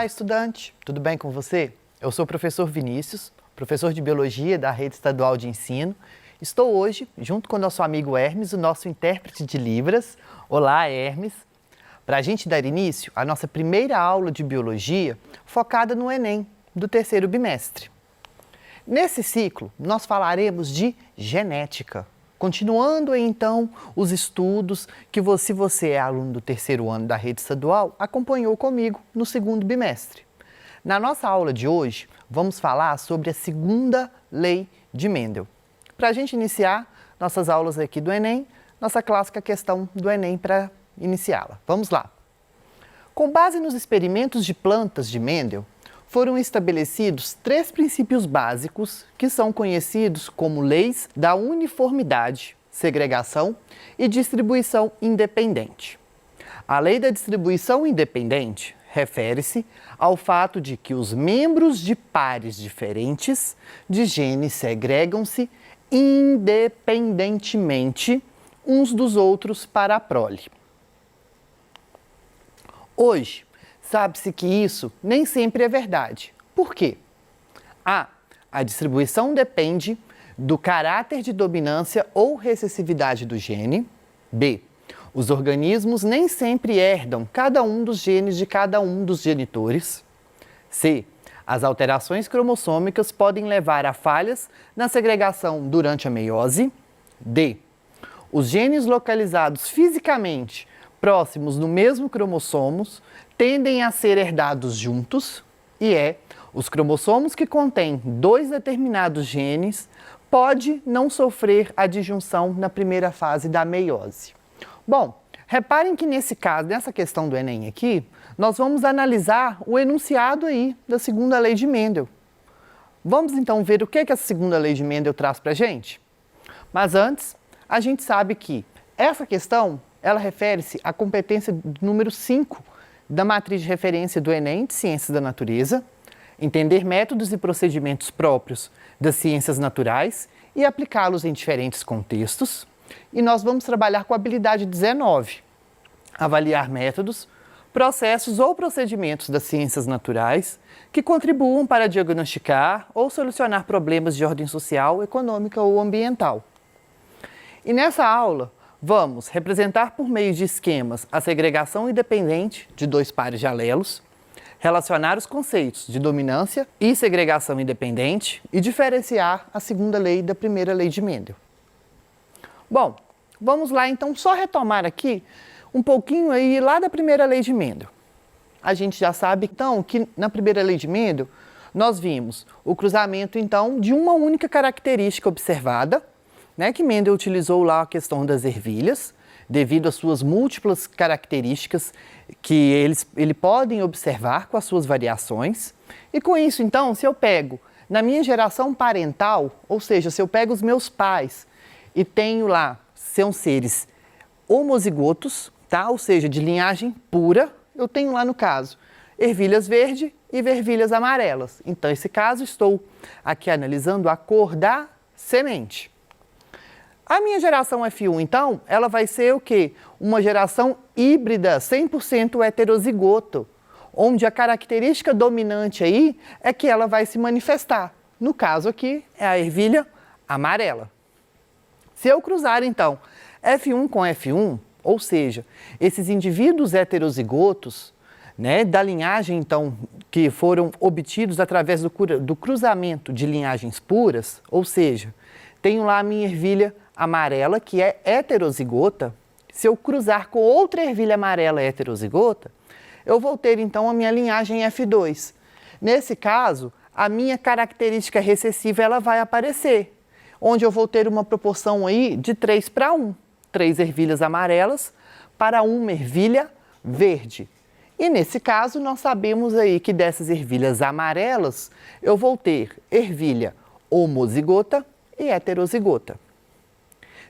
Olá, estudante! Tudo bem com você? Eu sou o professor Vinícius, professor de Biologia da Rede Estadual de Ensino. Estou hoje, junto com o nosso amigo Hermes, o nosso intérprete de Libras. Olá, Hermes! Para a gente dar início à nossa primeira aula de Biologia, focada no Enem, do terceiro bimestre. Nesse ciclo, nós falaremos de genética. Continuando então os estudos que se você é aluno do terceiro ano da rede estadual, acompanhou comigo no segundo bimestre. Na nossa aula de hoje, vamos falar sobre a segunda lei de Mendel. Para a gente iniciar nossas aulas aqui do Enem, nossa clássica questão do Enem para iniciá-la. Vamos lá. Com base nos experimentos de plantas de Mendel, foram estabelecidos 3 princípios básicos que são conhecidos como leis da uniformidade, segregação e distribuição independente. A lei da distribuição independente refere-se ao fato de que os membros de pares diferentes de genes segregam-se independentemente uns dos outros para a prole. Hoje, sabe-se que isso nem sempre é verdade. Por quê? A distribuição depende do caráter de dominância ou recessividade do gene. B. Os organismos nem sempre herdam cada um dos genes de cada um dos genitores. C. As alterações cromossômicas podem levar a falhas na segregação durante a meiose. D. Os genes localizados fisicamente próximos no mesmo cromossomos tendem a ser herdados juntos, e os cromossomos que contêm 2 determinados genes pode não sofrer a disjunção na primeira fase da meiose. Bom, reparem que nesse caso, nessa questão do Enem aqui, nós vamos analisar o enunciado aí da segunda lei de Mendel. Vamos então ver o que essa segunda lei de Mendel traz para a gente? Mas antes, a gente sabe que essa questão, ela refere-se à competência número 5 da matriz de referência do Enem de Ciências da Natureza, entender métodos e procedimentos próprios das ciências naturais e aplicá-los em diferentes contextos. E nós vamos trabalhar com a habilidade 19, avaliar métodos, processos ou procedimentos das ciências naturais que contribuam para diagnosticar ou solucionar problemas de ordem social, econômica ou ambiental. E nessa aula, vamos representar por meio de esquemas a segregação independente de 2 pares de alelos, relacionar os conceitos de dominância e segregação independente e diferenciar a segunda lei da primeira lei de Mendel. Bom, vamos lá então só retomar aqui um pouquinho aí lá da primeira lei de Mendel. A gente já sabe então que na primeira lei de Mendel nós vimos o cruzamento então de uma única característica observada, que Mendel utilizou lá a questão das ervilhas, devido às suas múltiplas características que ele podem observar com as suas variações. E com isso, então, se eu pego na minha geração parental, ou seja, se eu pego os meus pais e tenho lá, são seres homozigotos, ou seja, de linhagem pura, eu tenho lá no caso ervilhas verde e ervilhas amarelas. Então, nesse caso, estou aqui analisando a cor da semente. A minha geração F1, então, ela vai ser o quê? Uma geração híbrida, 100% heterozigoto, onde a característica dominante aí é que ela vai se manifestar. No caso aqui, é a ervilha amarela. Se eu cruzar, então, F1 com F1, ou seja, esses indivíduos heterozigotos, da linhagem, então, que foram obtidos através do cruzamento de linhagens puras, ou seja, tenho lá a minha ervilha amarela, que é heterozigota. Se eu cruzar com outra ervilha amarela heterozigota, eu vou ter então a minha linhagem F2. Nesse caso, a minha característica recessiva ela vai aparecer, onde eu vou ter uma proporção aí de 3 para 1. 3 ervilhas amarelas para 1 ervilha verde. E nesse caso, nós sabemos aí que dessas ervilhas amarelas, eu vou ter ervilha homozigota e heterozigota.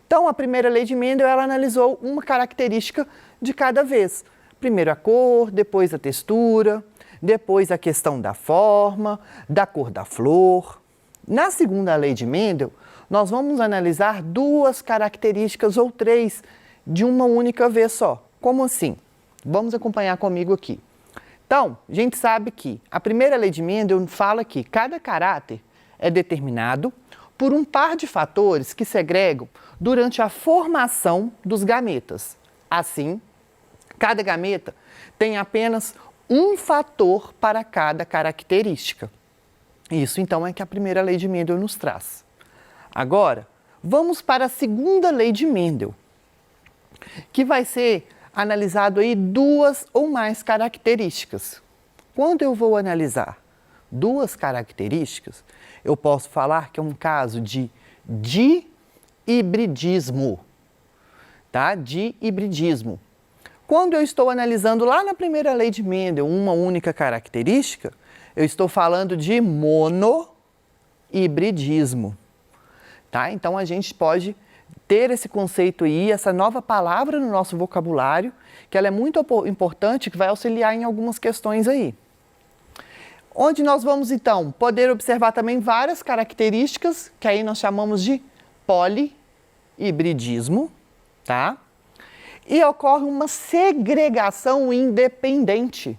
Então, a primeira lei de Mendel, ela analisou uma característica de cada vez. Primeiro a cor, depois a textura, depois a questão da forma, da cor da flor. Na segunda lei de Mendel, nós vamos analisar 2 características ou 3 de uma única vez só. Como assim? Vamos acompanhar comigo aqui. Então, a gente sabe que a primeira lei de Mendel fala que cada caráter é determinado por um par de fatores que segregam durante a formação dos gametas. Assim, cada gameta tem apenas um fator para cada característica. Isso, então, é que a primeira lei de Mendel nos traz. Agora, vamos para a segunda lei de Mendel, que vai ser analisado aí duas ou mais características. Quando eu vou analisar duas características, eu posso falar que é um caso de dihibridismo, tá? Dihibridismo. Quando eu estou analisando lá na primeira lei de Mendel uma única característica, eu estou falando de monohibridismo, tá? Então a gente pode ter esse conceito aí, essa nova palavra no nosso vocabulário, que ela é muito importante, que vai auxiliar em algumas questões aí. Onde nós vamos, então, poder observar também várias características, que aí nós chamamos de polihibridismo, tá? E ocorre uma segregação independente.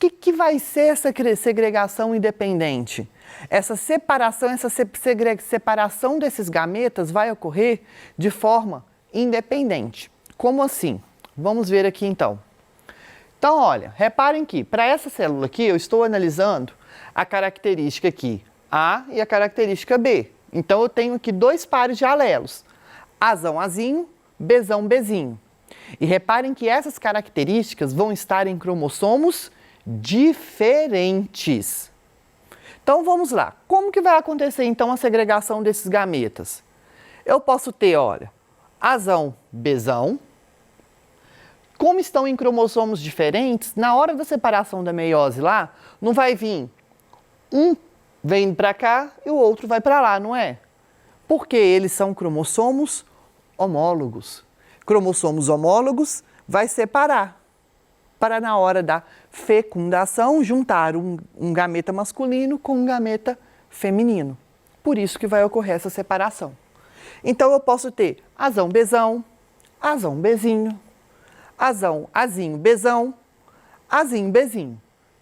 O que vai ser essa segregação independente? Essa separação desses gametas vai ocorrer de forma independente. Como assim? Vamos ver aqui então. Então, olha, reparem que para essa célula aqui eu estou analisando a característica aqui A e a característica B. Então, eu tenho aqui dois pares de alelos, Azão, Azinho, Bzão, Bzinho. E reparem que essas características vão estar em cromossomos diferentes. Então, vamos lá. Como que vai acontecer, então, a segregação desses gametas? Eu posso ter, olha, Azão, Bzão. Como estão em cromossomos diferentes, na hora da separação da meiose lá, não vai vir um vem para cá e o outro vai para lá, não é? Porque eles são cromossomos homólogos. Cromossomos homólogos vai separar, para na hora da fecundação juntar um gameta masculino com um gameta feminino. Por isso que vai ocorrer essa separação. Então eu posso ter Azão, Bzão, Azão, Bzinho, Azão, Azinho, Bzão, Azinho, Bzinho.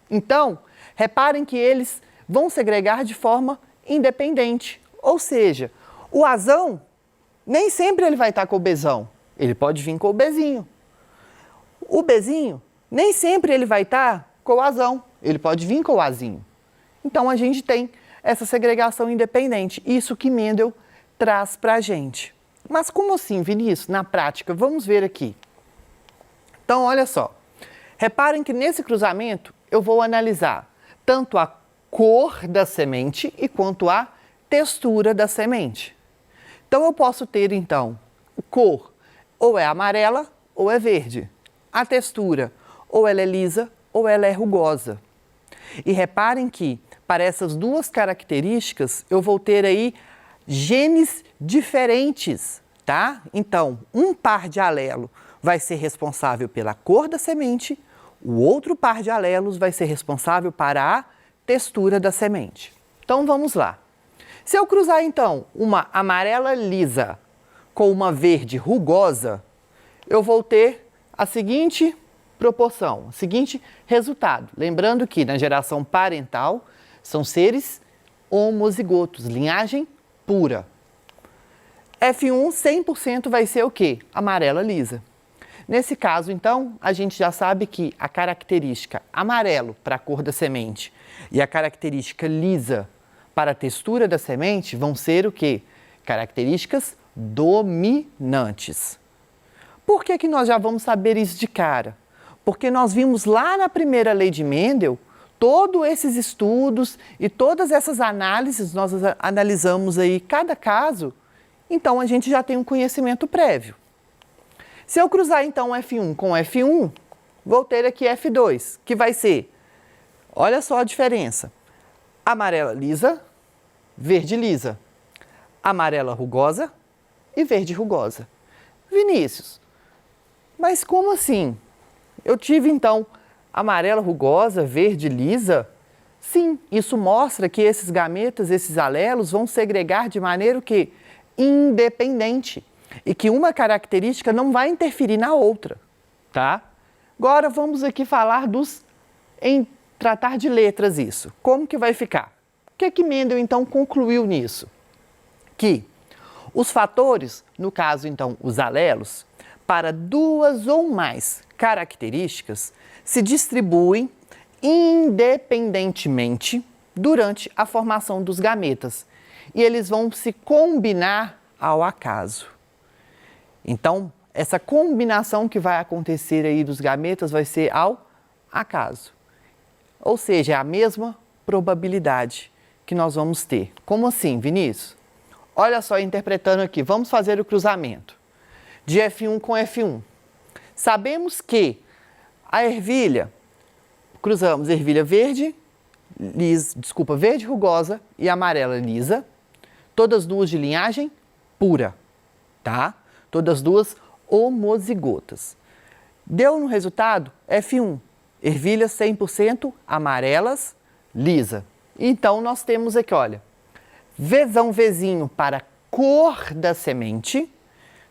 Então, reparem que eles vão segregar de forma independente. Ou seja, o Azão, nem sempre ele vai estar com o Bzão. Ele pode vir com o Bzinho. O Bzinho, nem sempre ele vai estar com o Azão. Ele pode vir com o Azinho. Então, a gente tem essa segregação independente. Isso que Mendel traz para a gente. Mas como assim, Vinícius? Na prática, vamos ver aqui. Então, olha só. Reparem que nesse cruzamento eu vou analisar tanto a cor da semente e quanto a textura da semente. Então, eu posso ter, então, cor ou é amarela ou é verde. A textura ou ela é lisa ou ela é rugosa. E reparem que, para essas duas características, eu vou ter aí genes diferentes, tá? Então, um par de alelo vai ser responsável pela cor da semente, o outro par de alelos vai ser responsável para a textura da semente. Então, vamos lá. Se eu cruzar, então, uma amarela lisa com uma verde rugosa, eu vou ter a seguinte proporção, o seguinte resultado. Lembrando que na geração parental são seres homozigotos, linhagem pura. F1 100% vai ser o quê? Amarela lisa. Nesse caso, então, a gente já sabe que a característica amarelo para a cor da semente e a característica lisa para a textura da semente vão ser o quê? Características dominantes. Por que nós já vamos saber isso de cara? Porque nós vimos lá na primeira lei de Mendel, todos esses estudos e todas essas análises, nós analisamos aí cada caso, então a gente já tem um conhecimento prévio. Se eu cruzar então F1 com F1, vou ter aqui F2, que vai ser, olha só a diferença, amarela lisa, verde lisa, amarela rugosa e verde rugosa. Vinícius, mas como assim? Eu tive então amarela rugosa, verde lisa? Sim, isso mostra que esses gametas, esses alelos vão segregar de maneira o quê? Independente. E que uma característica não vai interferir na outra, tá? Agora vamos aqui falar dos em tratar de letras isso. Como que vai ficar? O que é que Mendel, então, concluiu nisso? Que os fatores, no caso, então, os alelos, para duas ou mais características, se distribuem independentemente durante a formação dos gametas. E eles vão se combinar ao acaso. Então, essa combinação que vai acontecer aí dos gametas vai ser ao acaso. Ou seja, é a mesma probabilidade que nós vamos ter. Como assim, Vinícius? Olha só, interpretando aqui, vamos fazer o cruzamento de F1 com F1. Sabemos que a ervilha, cruzamos ervilha verde, verde rugosa e amarela lisa, todas duas de linhagem pura, tá? Todas duas homozigotas. Deu no resultado F1, ervilhas 100% amarelas, lisa. Então, nós temos aqui, olha, Vzão Vzinho para cor da semente.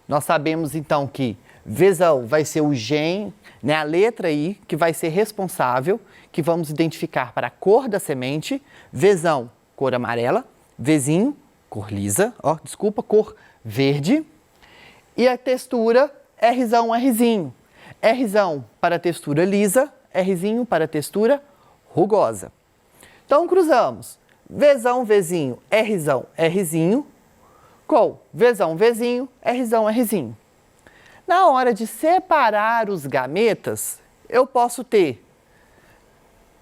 Nós sabemos, então, que Vzão vai ser o gene, né, a letra I, que vai ser responsável, que vamos identificar para a cor da semente. Vzão, cor amarela. Vzinho, cor lisa. Cor verde. E a textura Rzão, Rzinho. Rzão para a textura lisa, Rzinho para a textura rugosa. Então, cruzamos Vzão, Vzinho, Rzão, Rzinho, com Vzão, Vzinho, Rzão, Rzinho. Na hora de separar os gametas, eu posso ter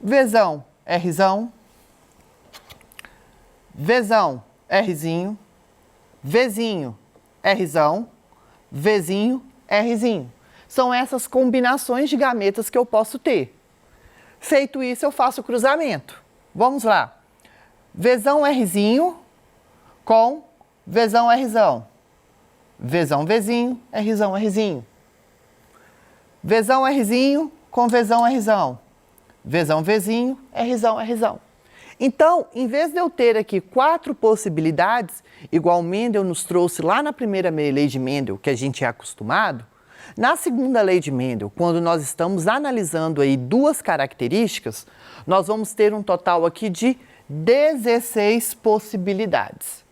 Vzão, Rzão, Vzão, Rzinho, Vzinho, Rzão, Vzinho, Rzinho. São essas combinações de gametas que eu posso ter. Feito isso, eu faço o cruzamento. Vamos lá. Vzão, Rzinho com Vzão, Rzão. Vzão, Vzinho, Rzão, Rzinho. Vzão, Rzinho com Vzão, Rzão. Vzão, Vzinho, Rzão, Rzão. Então, em vez de eu ter aqui 4 possibilidades, igual Mendel nos trouxe lá na primeira lei de Mendel, que a gente é acostumado, na segunda lei de Mendel, quando nós estamos analisando aí 2 características, nós vamos ter um total aqui de 16 possibilidades.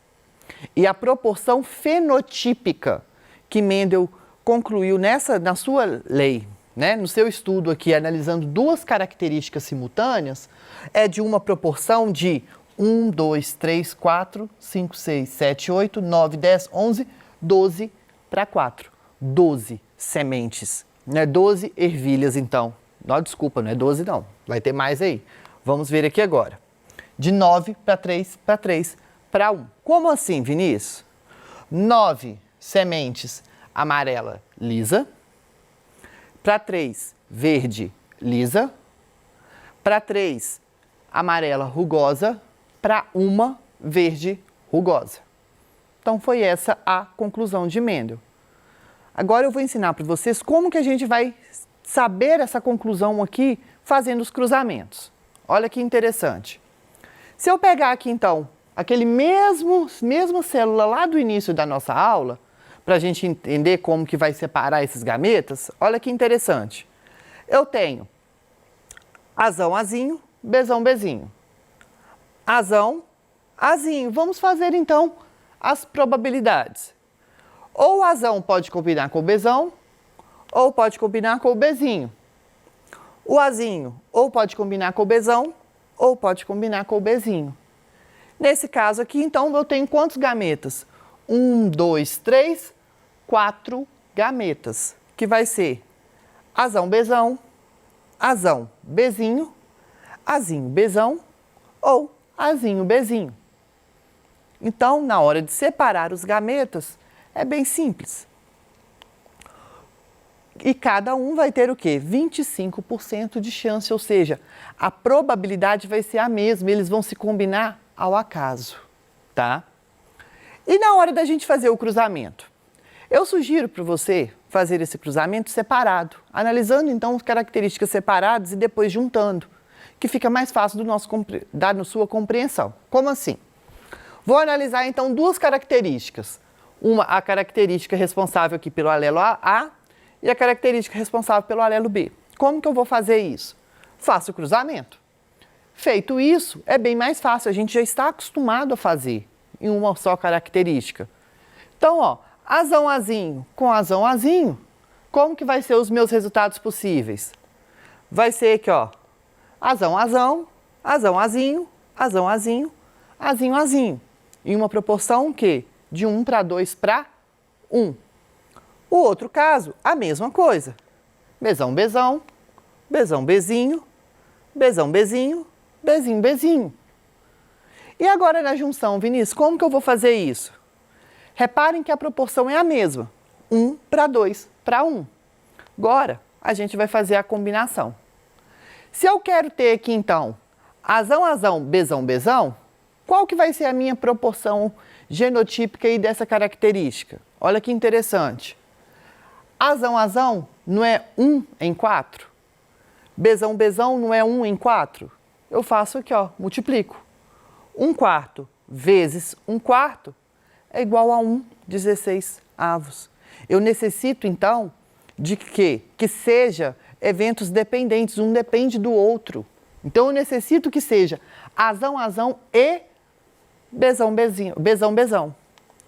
E a proporção fenotípica que Mendel concluiu na sua lei, né, no seu estudo aqui, analisando 2 características simultâneas, é de uma proporção de 1, 2, 3, 4, 5, 6, 7, 8, 9, 10, 11, 12 para 4. 12 sementes, né? 12 ervilhas, então. Não, desculpa, não é 12 não, vai ter mais aí. Vamos ver aqui agora. De 9 para 3, para 3, para 1. Como assim, Vinícius? 9 sementes amarela lisa, para 3 verde lisa, para 3 amarela rugosa, para 1 verde rugosa. Então foi essa a conclusão de Mendel. Agora eu vou ensinar para vocês como que a gente vai saber essa conclusão aqui fazendo os cruzamentos. Olha que interessante. Se eu pegar aqui então aquele mesma célula lá do início da nossa aula, para a gente entender como que vai separar esses gametas, olha que interessante. Eu tenho Azão, Azinho, Bzão, Bzinho. Azão, Azinho. Vamos fazer então as probabilidades. Ou o Azão pode combinar com o Bzão, ou pode combinar com o Bzinho. O Azinho ou pode combinar com o Bzão, ou pode combinar com o Bzinho. Nesse caso aqui, então, eu tenho quantos gametas? 1, 2, 3, 4 gametas, que vai ser Azão, Bzão, Azão, Bzinho, Azinho, Bzão ou Azinho, Bzinho. Então, na hora de separar os gametas, é bem simples. E cada um vai ter o quê? 25% de chance, ou seja, a probabilidade vai ser a mesma, eles vão se combinar ao acaso, tá? E na hora da gente fazer o cruzamento? Eu sugiro para você fazer esse cruzamento separado, analisando então as características separadas e depois juntando, que fica mais fácil da sua compreensão. Como assim? Vou analisar então 2 características. A característica responsável aqui pelo alelo A e a característica responsável pelo alelo B. Como que eu vou fazer isso? Faço o cruzamento. Feito isso, é bem mais fácil, a gente já está acostumado a fazer em uma só característica. Então, ó, azão, azinho com azão, azinho, como que vai ser os meus resultados possíveis? Vai ser aqui, ó, azão, azão, azão, azinho, azão, azinho, azinho, azinho. Em uma proporção que? De 1 para 2 para 1. O outro caso, a mesma coisa. Bezão, bezão, bezão, bezinho, bezão, bezinho, bezinho, bezinho. E agora na junção, Vinícius, como que eu vou fazer isso? Reparem que a proporção é a mesma. 1 para 2 para 1. Agora, a gente vai fazer a combinação. Se eu quero ter aqui, então, azão, azão, bezão, bezão, qual que vai ser a minha proporção genotípica aí dessa característica? Olha que interessante. Azão, azão não é 1 em 4? Bezão, bezão não é 1 em 4? Eu faço aqui, ó, multiplico. 1/4 vezes 1/4 é igual a 1/16. Eu necessito, então, de que seja eventos dependentes, um depende do outro. Então, eu necessito que seja azão, azão e bezão, bezinho, bezão, bezão.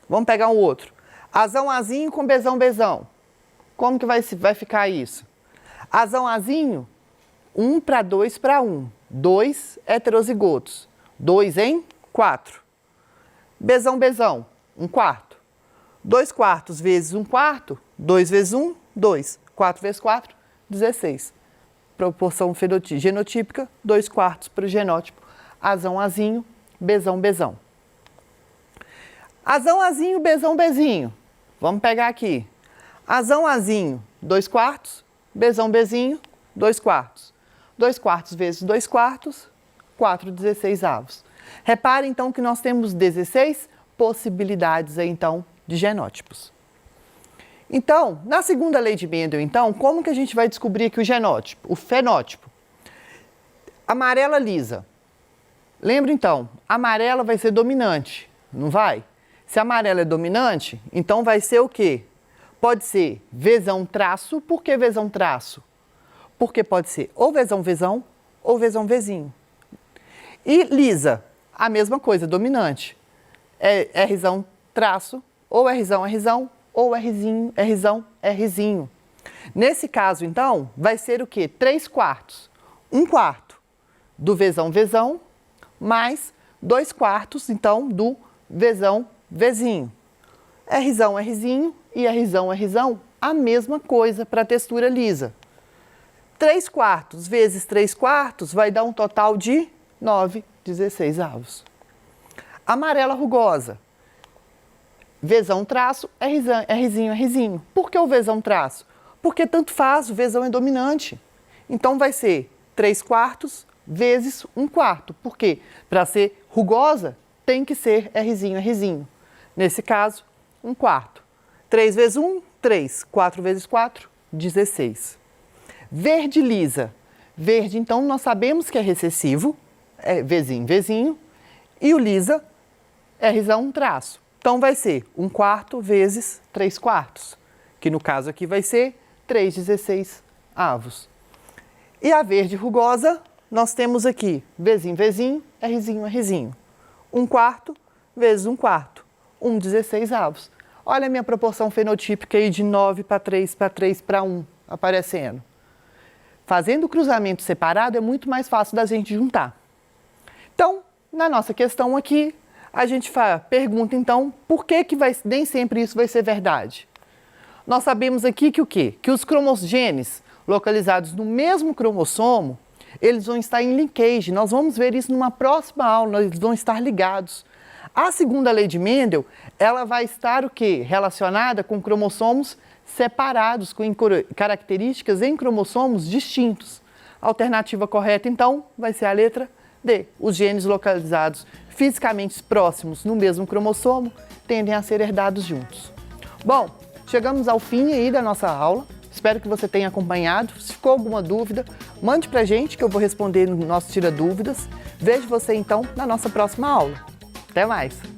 Vamos pegar um outro. Azão, azinho com bezão, bezão. Como que vai ficar isso? Azão, azinho, 1 para 2 para 1. 2 heterozigotos. 2 em 4. Bezão, bezão, 1/4. 2/4 vezes 1/4, 2 vezes 1, 2. 4 vezes 4, 16. Proporção genotípica, 2/4 para o genótipo. Azão, azinho, bezão, bezão. Azão, azinho, bezão, bezinho. Vamos pegar aqui. Azão, azinho, 2/4. Bezão, bezinho, 2/4. 2/4 vezes 2/4, 4/16. Repare, então, que nós temos 16 possibilidades, aí, então, de genótipos. Então, na segunda lei de Mendel, então, como que a gente vai descobrir que o genótipo, o fenótipo? Amarela lisa. Lembra, então, amarela vai ser dominante, não vai? Se a amarela é dominante, então vai ser o quê? Pode ser vezão traço. Por que vezão traço? Porque pode ser ou vezão vezão ou vezão vezinho. E lisa, a mesma coisa, dominante. É Rzão traço, ou Rzão Rzão, ou Rzinho, Rzão Rzinho. Nesse caso, então, vai ser o quê? 3/4. 1/4 do vezão vezão, mais 2/4, então, do vezão vezinho. Rzão Rzinho e Rzão Rzão, a mesma coisa para a textura lisa. 3/4 vezes 3/4 vai dar um total de 9/16. Amarela rugosa. Vezão traço, Rzinho, Rzinho. Por que o vezão traço? Porque tanto faz, o vezão é dominante. Então vai ser 3/4 vezes 1/4. Por quê? Para ser rugosa, tem que ser Rzinho, Rzinho. Nesse caso, 1/4. 3 vezes 1, 3. 4 vezes 4, 16. Verde lisa. Verde, então, nós sabemos que é recessivo, é vezinho, vezinho. E o lisa, Rzão traço. Então, vai ser 1/4 vezes 3/4, que no caso aqui vai ser 3/16. E a verde rugosa, nós temos aqui vezinho, vezinho, Rzinho, Rzinho. 1/4 vezes 1/4, 1/16. Olha a minha proporção fenotípica aí de 9 para 3 para 3 para 1 aparecendo. Fazendo o cruzamento separado é muito mais fácil da gente juntar. Então, na nossa questão aqui, a gente pergunta, então, por que nem sempre isso vai ser verdade? Nós sabemos aqui que o quê? Que os cromogenes localizados no mesmo cromossomo, eles vão estar em linkage. Nós vamos ver isso numa próxima aula, eles vão estar ligados. A segunda lei de Mendel, ela vai estar o quê? Relacionada com cromossomos separados, com características em cromossomos distintos. A alternativa correta, então, vai ser a letra D. Os genes localizados fisicamente próximos no mesmo cromossomo tendem a ser herdados juntos. Bom, chegamos ao fim aí da nossa aula. Espero que você tenha acompanhado. Se ficou alguma dúvida, mande pra gente que eu vou responder no nosso Tira Dúvidas. Vejo você, então, na nossa próxima aula. Até mais!